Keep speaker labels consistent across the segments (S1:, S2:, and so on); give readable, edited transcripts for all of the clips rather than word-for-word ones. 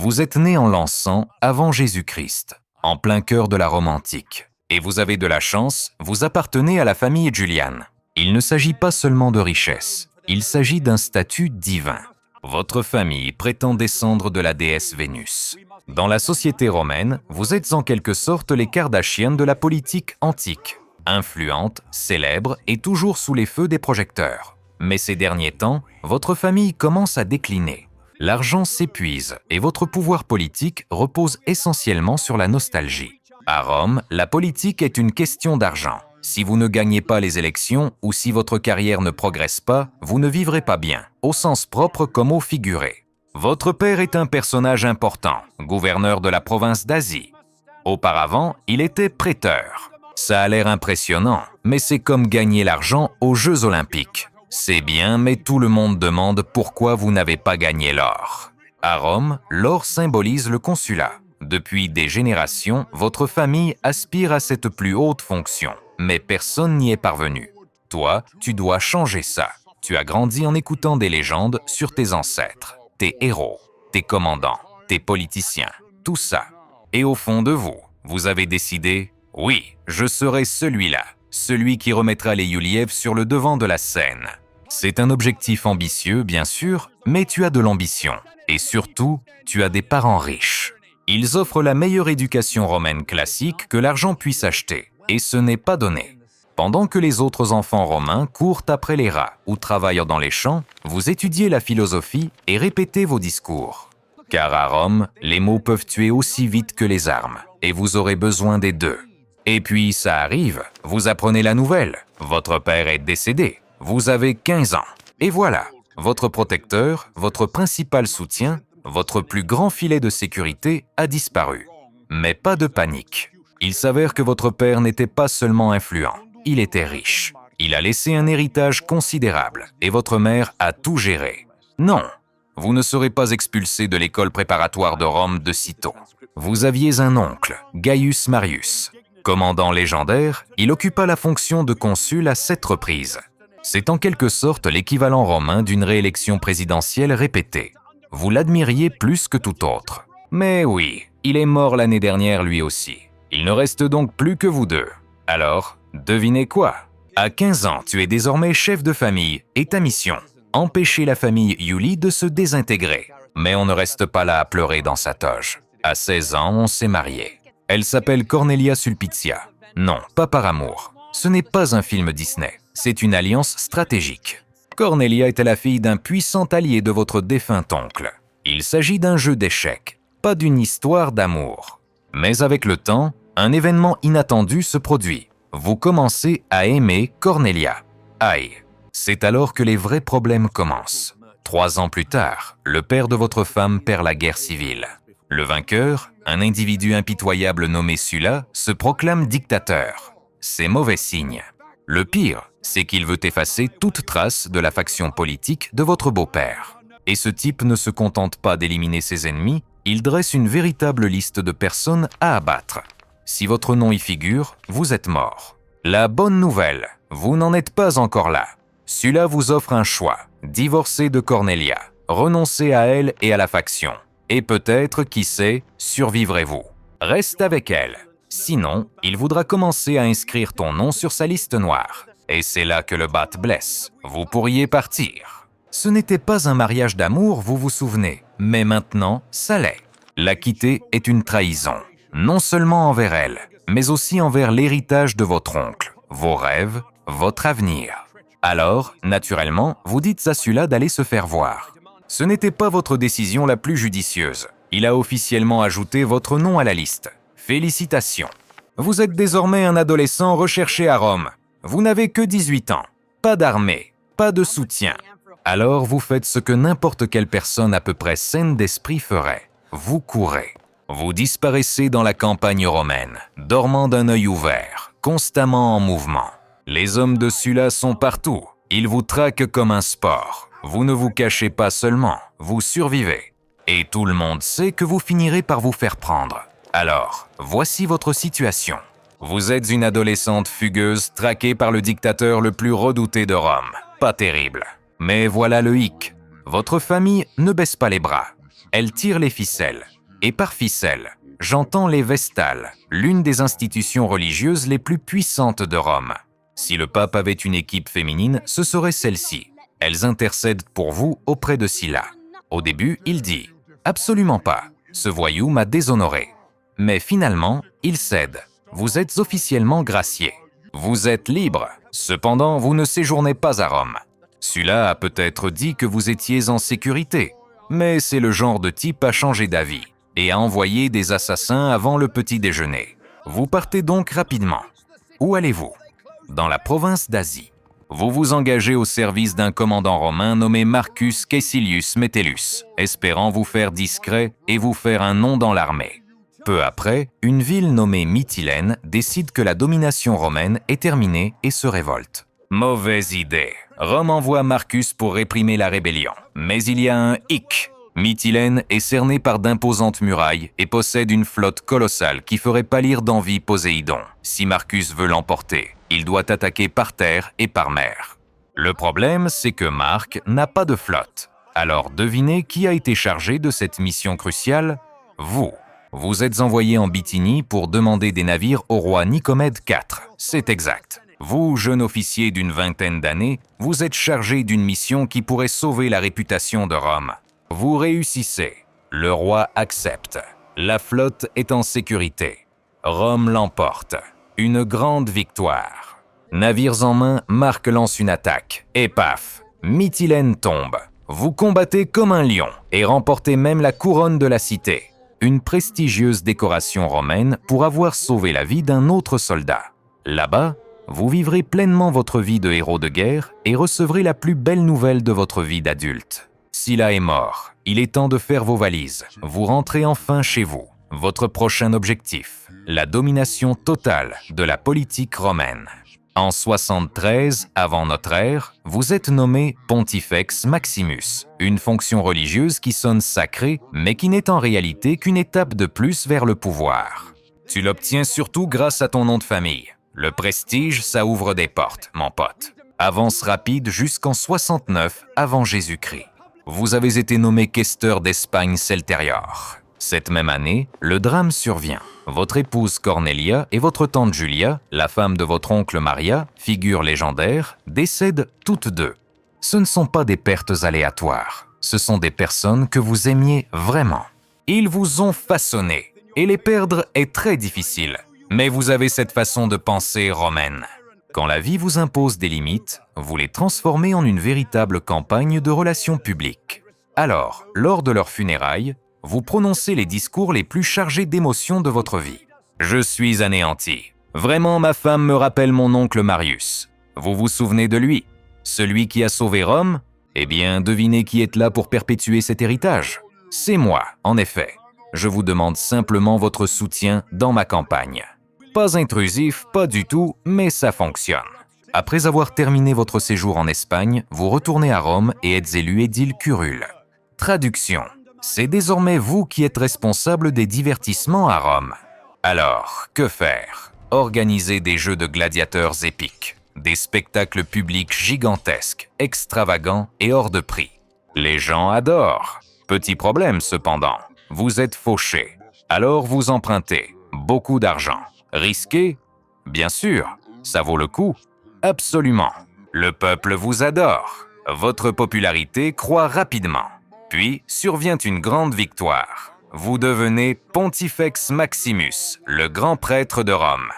S1: Vous êtes né en l'an 100 avant Jésus-Christ, en plein cœur de la Rome antique. Et vous avez de la chance, vous appartenez à la famille Julian. Il ne s'agit pas seulement de richesse, il s'agit d'un statut divin. Votre famille prétend descendre de la déesse Vénus. Dans la société romaine, vous êtes en quelque sorte les Kardashians de la politique antique. Influente, célèbre et toujours sous les feux des projecteurs. Mais ces derniers temps, votre famille commence à décliner. L'argent s'épuise et votre pouvoir politique repose essentiellement sur la nostalgie. À Rome, la politique est une question d'argent. Si vous ne gagnez pas les élections ou si votre carrière ne progresse pas, vous ne vivrez pas bien, au sens propre comme au figuré. Votre père est un personnage important, gouverneur de la province d'Asie. Auparavant, il était prêteur. Ça a l'air impressionnant, mais c'est comme gagner l'argent aux Jeux Olympiques. C'est bien, mais tout le monde demande pourquoi vous n'avez pas gagné l'or. À Rome, l'or symbolise le consulat. Depuis des générations, votre famille aspire à cette plus haute fonction, mais personne n'y est parvenu. Toi, tu dois changer ça. Tu as grandi en écoutant des légendes sur tes ancêtres, tes héros, tes commandants, tes politiciens, tout ça. Et au fond de vous, vous avez décidé, oui, je serai celui-là, celui qui remettra les Yuliev sur le devant de la scène. C'est un objectif ambitieux, bien sûr, mais tu as de l'ambition. Et surtout, tu as des parents riches. Ils offrent la meilleure éducation romaine classique que l'argent puisse acheter, et ce n'est pas donné. Pendant que les autres enfants romains courent après les rats ou travaillent dans les champs, vous étudiez la philosophie et répétez vos discours. Car à Rome, les mots peuvent tuer aussi vite que les armes, et vous aurez besoin des deux. Et puis ça arrive, vous apprenez la nouvelle, votre père est décédé, vous avez 15 ans. Et voilà, votre protecteur, votre principal soutien, votre plus grand filet de sécurité a disparu. Mais pas de panique. Il s'avère que votre père n'était pas seulement influent, il était riche. Il a laissé un héritage considérable et votre mère a tout géré. Non, vous ne serez pas expulsé de l'école préparatoire de Rome de sitôt. Vous aviez un oncle, Gaius Marius. Commandant légendaire, il occupa la fonction de consul à 7 reprises. C'est en quelque sorte l'équivalent romain d'une réélection présidentielle répétée. Vous l'admiriez plus que tout autre. Mais oui, il est mort l'année dernière lui aussi. Il ne reste donc plus que vous deux. Alors, devinez quoi? À 15 ans, tu es désormais chef de famille et ta mission, empêcher la famille Iulie de se désintégrer. Mais on ne reste pas là à pleurer dans sa toge. À 16 ans, on s'est marié. Elle s'appelle Cornelia Sulpicia. Non, pas par amour. Ce n'est pas un film Disney, c'est une alliance stratégique. Cornelia était la fille d'un puissant allié de votre défunt oncle. Il s'agit d'un jeu d'échecs, pas d'une histoire d'amour. Mais avec le temps, un événement inattendu se produit. Vous commencez à aimer Cornelia. Aïe, c'est alors que les vrais problèmes commencent. 3 ans plus tard, le père de votre femme perd la guerre civile. Le vainqueur, un individu impitoyable nommé Sulla, se proclame dictateur. C'est mauvais signe. Le pire, c'est qu'il veut effacer toute trace de la faction politique de votre beau-père. Et ce type ne se contente pas d'éliminer ses ennemis, il dresse une véritable liste de personnes à abattre. Si votre nom y figure, vous êtes mort. La bonne nouvelle, vous n'en êtes pas encore là. Sulla vous offre un choix, divorcer de Cornelia, renoncer à elle et à la faction. Et peut-être, qui sait, survivrez-vous. Reste avec elle. Sinon, il voudra commencer à inscrire ton nom sur sa liste noire. Et c'est là que le bât blesse. Vous pourriez partir. Ce n'était pas un mariage d'amour, vous vous souvenez, mais maintenant, ça l'est. La quitter est une trahison, non seulement envers elle, mais aussi envers l'héritage de votre oncle, vos rêves, votre avenir. Alors, naturellement, vous dites à Sulla d'aller se faire voir. Ce n'était pas votre décision la plus judicieuse. Il a officiellement ajouté votre nom à la liste. Félicitations. Vous êtes désormais un adolescent recherché à Rome. Vous n'avez que 18 ans. Pas d'armée, pas de soutien. Alors vous faites ce que n'importe quelle personne à peu près saine d'esprit ferait. Vous courez. Vous disparaissez dans la campagne romaine, dormant d'un œil ouvert, constamment en mouvement. Les hommes de Sulla sont partout. Ils vous traquent comme un sport. Vous ne vous cachez pas seulement, vous survivez. Et tout le monde sait que vous finirez par vous faire prendre. Alors, voici votre situation. Vous êtes une adolescente fugueuse traquée par le dictateur le plus redouté de Rome. Pas terrible. Mais voilà le hic. Votre famille ne baisse pas les bras. elle tire les ficelles. Et par ficelles, j'entends les Vestales, l'une des institutions religieuses les plus puissantes de Rome. Si le pape avait une équipe féminine, ce serait celle-ci. Elles intercèdent pour vous auprès de Sylla. Au début, il dit « Absolument pas, ce voyou m'a déshonoré ». Mais finalement, il cède. Vous êtes officiellement gracié. Vous êtes libre. Cependant, vous ne séjournez pas à Rome. Sulla a peut-être dit que vous étiez en sécurité, mais c'est le genre de type à changer d'avis et à envoyer des assassins avant le petit déjeuner. Vous partez donc rapidement. Où allez-vous? Dans la province d'Asie. Vous vous engagez au service d'un commandant romain nommé Marcus Caecilius Metellus, espérant vous faire discret et vous faire un nom dans l'armée. Peu après, une ville nommée Mytilène décide que la domination romaine est terminée et se révolte. Mauvaise idée. Rome envoie Marcus pour réprimer la rébellion. Mais il y a un hic. Mytilène est cernée par d'imposantes murailles et possède une flotte colossale qui ferait pâlir d'envie Poséidon. Si Marcus veut l'emporter, il doit attaquer par terre et par mer. Le problème, c'est que Marc n'a pas de flotte. Alors devinez qui a été chargé de cette mission cruciale? Vous. Vous êtes envoyé en Bithynie pour demander des navires au roi Nicomède IV. C'est exact. Vous, jeune officier d'une vingtaine d'années, vous êtes chargé d'une mission qui pourrait sauver la réputation de Rome. Vous réussissez. Le roi accepte. La flotte est en sécurité. Rome l'emporte. Une grande victoire. Navires en main, Marc lance une attaque. Et paf, Mytilène tombe. Vous combattez comme un lion et remportez même la couronne de la cité. Une prestigieuse décoration romaine pour avoir sauvé la vie d'un autre soldat. Là-bas, vous vivrez pleinement votre vie de héros de guerre et recevrez la plus belle nouvelle de votre vie d'adulte. Sylla est mort. Il est temps de faire vos valises. Vous rentrez enfin chez vous. Votre prochain objectif, la domination totale de la politique romaine. En 73 avant notre ère, vous êtes nommé Pontifex Maximus, une fonction religieuse qui sonne sacrée, mais qui n'est en réalité qu'une étape de plus vers le pouvoir. Tu l'obtiens surtout grâce à ton nom de famille. Le prestige, ça ouvre des portes, mon pote. Avance rapide jusqu'en 69 avant Jésus-Christ. Vous avez été nommé questeur d'Espagne Celterior. Cette même année, le drame survient. Votre épouse Cornelia et votre tante Julia, la femme de votre oncle Maria, figure légendaire, décèdent toutes deux. Ce ne sont pas des pertes aléatoires, ce sont des personnes que vous aimiez vraiment. Ils vous ont façonné, et les perdre est très difficile. Mais vous avez cette façon de penser romaine. Quand la vie vous impose des limites, vous les transformez en une véritable campagne de relations publiques. Alors, lors de leurs funérailles, vous prononcez les discours les plus chargés d'émotions de votre vie. Je suis anéanti. Vraiment, ma femme me rappelle mon oncle Marius. Vous vous souvenez de lui? Celui qui a sauvé Rome? Eh bien, devinez qui est là pour perpétuer cet héritage. C'est moi, en effet. Je vous demande simplement votre soutien dans ma campagne. Pas intrusif, pas du tout, mais ça fonctionne. Après avoir terminé votre séjour en Espagne, vous retournez à Rome et êtes élu édile curule. Traduction. C'est désormais vous qui êtes responsable des divertissements à Rome. Alors, que faire? Organiser des jeux de gladiateurs épiques, des spectacles publics gigantesques, extravagants et hors de prix. Les gens adorent. Petit problème cependant, vous êtes fauché. Alors vous empruntez beaucoup d'argent. Risqué? Bien sûr, ça vaut le coup. Absolument. Le peuple vous adore. Votre popularité croît rapidement. Puis survient une grande victoire. Vous devenez Pontifex Maximus, le grand prêtre de Rome.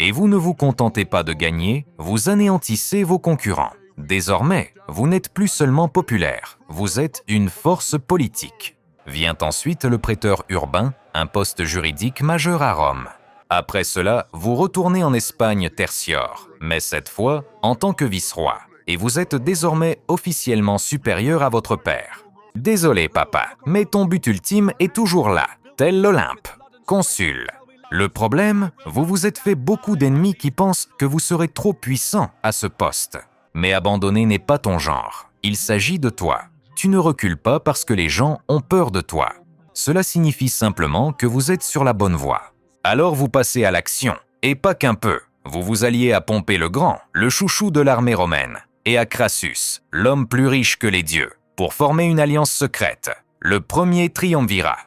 S1: Et vous ne vous contentez pas de gagner, vous anéantissez vos concurrents. Désormais, vous n'êtes plus seulement populaire, vous êtes une force politique. Vient ensuite le préteur urbain, un poste juridique majeur à Rome. Après cela, vous retournez en Espagne tertiaire, mais cette fois en tant que vice-roi. Et vous êtes désormais officiellement supérieur à votre père. Désolé papa, mais ton but ultime est toujours là, tel l'Olympe. Consul. Le problème, vous vous êtes fait beaucoup d'ennemis qui pensent que vous serez trop puissant à ce poste. Mais abandonner n'est pas ton genre. Il s'agit de toi. Tu ne recules pas parce que les gens ont peur de toi. Cela signifie simplement que vous êtes sur la bonne voie. Alors vous passez à l'action, et pas qu'un peu. Vous vous alliez à Pompée le Grand, le chouchou de l'armée romaine, et à Crassus, l'homme plus riche que les dieux, pour former une alliance secrète. Le premier triumvirat.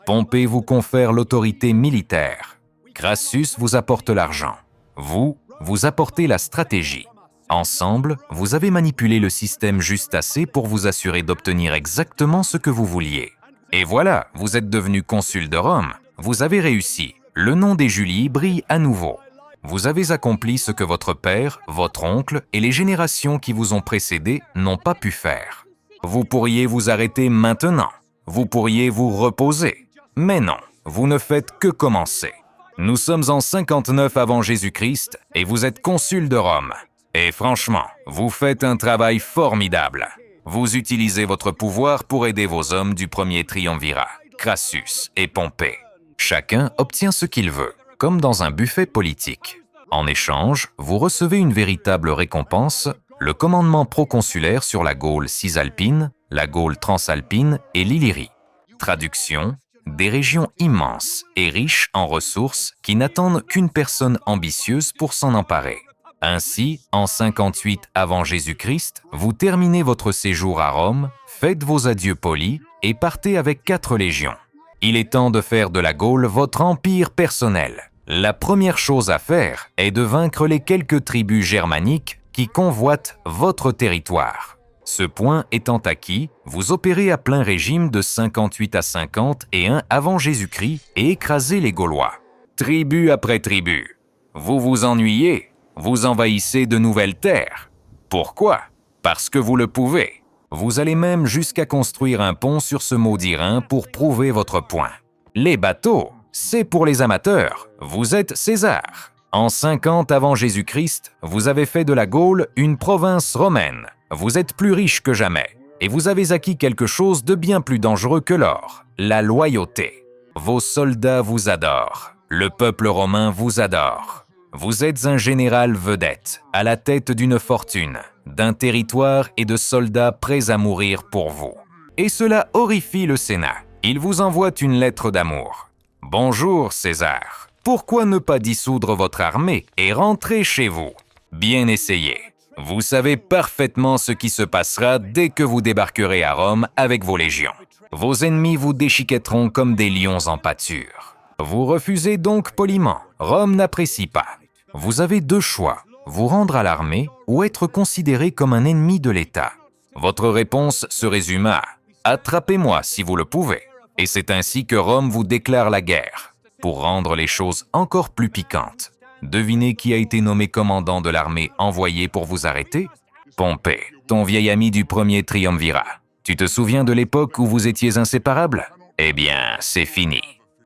S1: Pompée vous confère l'autorité militaire. Crassus vous apporte l'argent. Vous apportez la stratégie. Ensemble, vous avez manipulé le système juste assez pour vous assurer d'obtenir exactement ce que vous vouliez. Et voilà, vous êtes devenu consul de Rome. Vous avez réussi. Le nom des Julie brille à nouveau. Vous avez accompli ce que votre père, votre oncle et les générations qui vous ont précédé n'ont pas pu faire. Vous pourriez vous arrêter maintenant. Vous pourriez vous reposer. Mais non, vous ne faites que commencer. Nous sommes en 59 avant Jésus-Christ et vous êtes consul de Rome. Et franchement, vous faites un travail formidable. Vous utilisez votre pouvoir pour aider vos hommes du premier triumvirat, Crassus et Pompée. Chacun obtient ce qu'il veut, comme dans un buffet politique. En échange, vous recevez une véritable récompense, le commandement proconsulaire sur la Gaule cisalpine, la Gaule transalpine et l'Illyrie. Traduction: des régions immenses et riches en ressources qui n'attendent qu'une personne ambitieuse pour s'en emparer. Ainsi, en 58 avant Jésus-Christ, vous terminez votre séjour à Rome, faites vos adieux polis et partez avec 4 légions. Il est temps de faire de la Gaule votre empire personnel. La première chose à faire est de vaincre les quelques tribus germaniques qui convoitent votre territoire. Ce point étant acquis, vous opérez à plein régime de 58 à 51 avant Jésus-Christ et écrasez les Gaulois. Tribu après tribu. Vous vous ennuyez, vous envahissez de nouvelles terres. Pourquoi? Parce que vous le pouvez. Vous allez même jusqu'à construire un pont sur ce maudit Rhin pour prouver votre point. Les bateaux, c'est pour les amateurs. Vous êtes César. En 50 avant Jésus-Christ, vous avez fait de la Gaule une province romaine. Vous êtes plus riche que jamais. Et vous avez acquis quelque chose de bien plus dangereux que l'or, la loyauté. Vos soldats vous adorent. Le peuple romain vous adore. Vous êtes un général vedette, à la tête d'une fortune, d'un territoire et de soldats prêts à mourir pour vous. Et cela horrifie le Sénat. Il vous envoie une lettre d'amour. Bonjour César. Pourquoi ne pas dissoudre votre armée et rentrer chez vous? Bien essayé. Vous savez parfaitement ce qui se passera dès que vous débarquerez à Rome avec vos légions. Vos ennemis vous déchiquetteront comme des lions en pâture. Vous refusez donc poliment. Rome n'apprécie pas. Vous avez 2 choix, vous rendre à l'armée ou être considéré comme un ennemi de l'État. Votre réponse se résume à « Attrapez-moi si vous le pouvez ». Et c'est ainsi que Rome vous déclare la guerre. Pour rendre les choses encore plus piquantes, devinez qui a été nommé commandant de l'armée envoyée pour vous arrêter? Pompée, ton vieil ami du premier triumvirat. Tu te souviens de l'époque où vous étiez inséparables? Eh bien, c'est fini.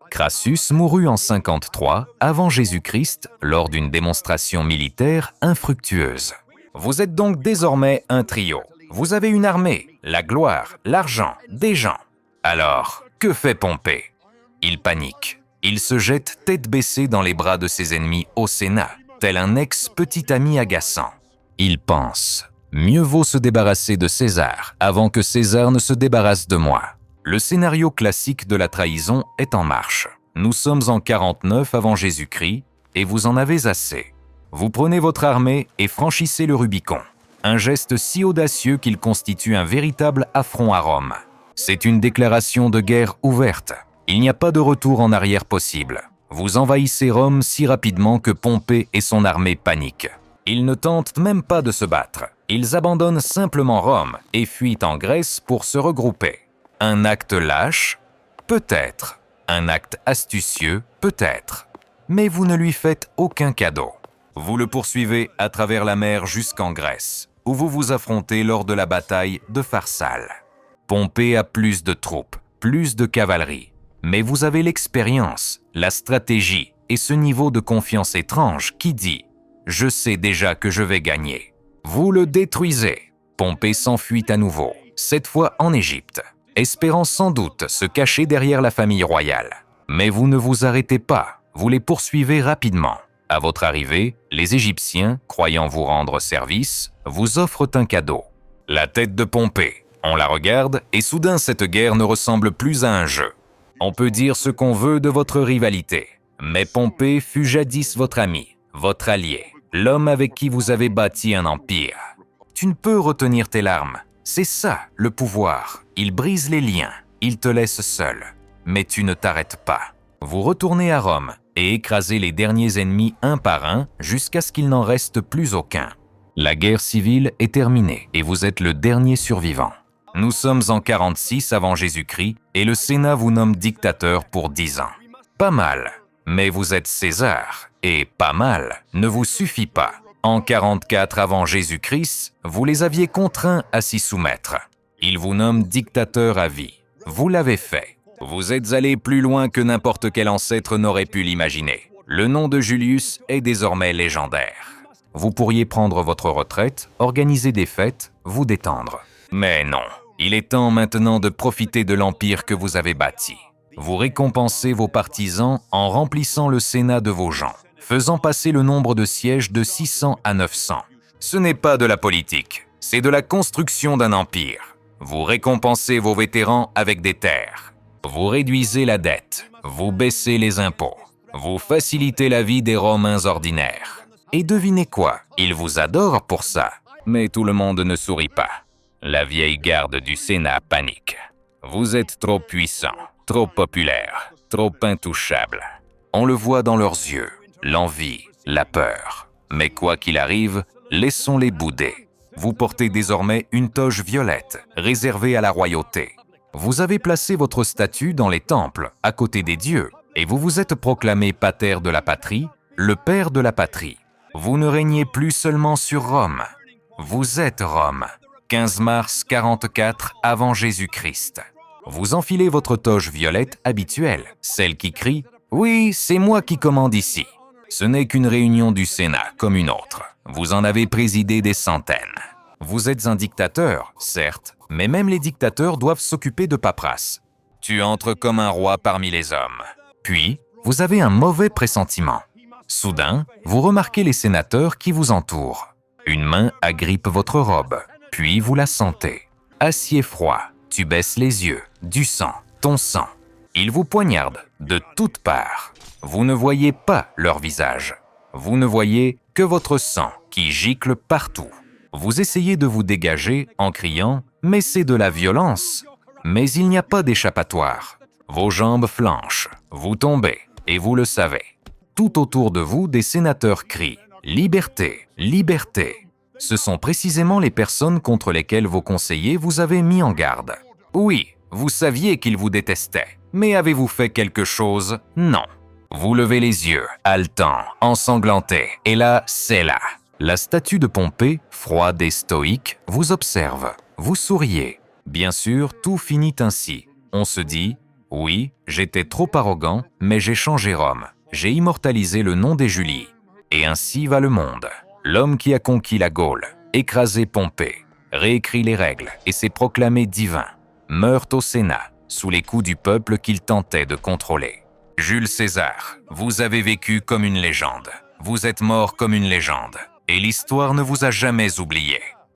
S1: Crassus mourut en 53 avant Jésus-Christ lors d'une démonstration militaire infructueuse. Vous êtes donc désormais un trio. Vous avez une armée, la gloire, l'argent, des gens. Alors, que fait Pompée? Il panique. Il se jette tête baissée dans les bras de ses ennemis au Sénat, tel un ex-petit ami agaçant. Il pense « Mieux vaut se débarrasser de César avant que César ne se débarrasse de moi ». Le scénario classique de la trahison est en marche. Nous sommes en 49 avant Jésus-Christ et vous en avez assez. Vous prenez votre armée et franchissez le Rubicon. Un geste si audacieux qu'il constitue un véritable affront à Rome. C'est une déclaration de guerre ouverte. Il n'y a pas de retour en arrière possible. Vous envahissez Rome si rapidement que Pompée et son armée paniquent. Ils ne tentent même pas de se battre. Ils abandonnent simplement Rome et fuient en Grèce pour se regrouper. Un acte lâche? Peut-être. Un acte astucieux? Peut-être. Mais vous ne lui faites aucun cadeau. Vous le poursuivez à travers la mer jusqu'en Grèce, où vous vous affrontez lors de la bataille de Pharsale. Pompée a plus de troupes, plus de cavalerie. Mais vous avez l'expérience, la stratégie et ce niveau de confiance étrange qui dit « Je sais déjà que je vais gagner ». Vous le détruisez. Pompée s'enfuit à nouveau, cette fois en Égypte, espérant sans doute se cacher derrière la famille royale. Mais vous ne vous arrêtez pas, vous les poursuivez rapidement. À votre arrivée, les Égyptiens, croyant vous rendre service, vous offrent un cadeau. La tête de Pompée. On la regarde et soudain cette guerre ne ressemble plus à un jeu. On peut dire ce qu'on veut de votre rivalité, mais Pompée fut jadis votre ami, votre allié, l'homme avec qui vous avez bâti un empire. Tu ne peux retenir tes larmes. C'est ça, le pouvoir. Il brise les liens. il te laisse seul. Mais tu ne t'arrêtes pas. Vous retournez à Rome et écrasez les derniers ennemis un par un jusqu'à ce qu'il n'en reste plus aucun. La guerre civile est terminée et vous êtes le dernier survivant. Nous sommes en 46 avant Jésus-Christ et le Sénat vous nomme dictateur pour 10 ans. Pas mal, mais vous êtes César et pas mal ne vous suffit pas. En 44 avant Jésus-Christ, vous les aviez contraints à s'y soumettre. Ils vous nomment dictateur à vie. Vous l'avez fait. Vous êtes allé plus loin que n'importe quel ancêtre n'aurait pu l'imaginer. Le nom de Julius est désormais légendaire. Vous pourriez prendre votre retraite, organiser des fêtes, vous détendre. Mais non, il est temps maintenant de profiter de l'empire que vous avez bâti. Vous récompensez vos partisans en remplissant le Sénat de vos gens, faisant passer le nombre de sièges de 600 à 900. Ce n'est pas de la politique, c'est de la construction d'un empire. Vous récompensez vos vétérans avec des terres. Vous réduisez la dette, vous baissez les impôts, vous facilitez la vie des Romains ordinaires. Et devinez quoi, ils vous adorent pour ça. Mais tout le monde ne sourit pas. La vieille garde du Sénat panique. Vous êtes trop puissant, trop populaire, trop intouchable. On le voit dans leurs yeux, l'envie, la peur. Mais quoi qu'il arrive, laissons-les bouder. Vous portez désormais une toge violette, réservée à la royauté. Vous avez placé votre statue dans les temples, à côté des dieux, et vous vous êtes proclamé pater de la patrie, le père de la patrie. Vous ne régnez plus seulement sur Rome. Vous êtes Rome. 15 mars 44 avant Jésus-Christ. Vous enfilez votre toge violette habituelle, celle qui crie « Oui, c'est moi qui commande ici ». Ce n'est qu'une réunion du Sénat comme une autre. Vous en avez présidé des centaines. Vous êtes un dictateur, certes, mais même les dictateurs doivent s'occuper de paperasse. Tu entres comme un roi parmi les hommes. Puis, vous avez un mauvais pressentiment. Soudain, vous remarquez les sénateurs qui vous entourent. Une main agrippe votre robe, puis vous la sentez. Acier froid, tu baisses les yeux, du sang, ton sang. Ils vous poignardent de toutes parts. Vous ne voyez pas leur visage. Vous ne voyez que votre sang qui gicle partout. Vous essayez de vous dégager en criant « Mais c'est de la violence !» Mais il n'y a pas d'échappatoire. Vos jambes flanchent, vous tombez, et vous le savez. Tout autour de vous, des sénateurs crient « Liberté, liberté !» Ce sont précisément les personnes contre lesquelles vos conseillers vous avaient mis en garde. Oui, vous saviez qu'ils vous détestaient, mais avez-vous fait quelque chose? Non. Vous levez les yeux, haletant, ensanglanté, et là, c'est là. La statue de Pompée, froide et stoïque, vous observe. Vous souriez. Bien sûr, tout finit ainsi. On se dit « Oui, j'étais trop arrogant, mais j'ai changé Rome. J'ai immortalisé le nom des Julies. » Et ainsi va le monde. L'homme qui a conquis la Gaule, écrasé Pompée, réécrit les règles et s'est proclamé divin, meurt au Sénat, sous les coups du peuple qu'il tentait de contrôler. Jules César, vous avez vécu comme une légende. Vous êtes mort comme une légende. Et l'histoire ne vous a jamais oublié.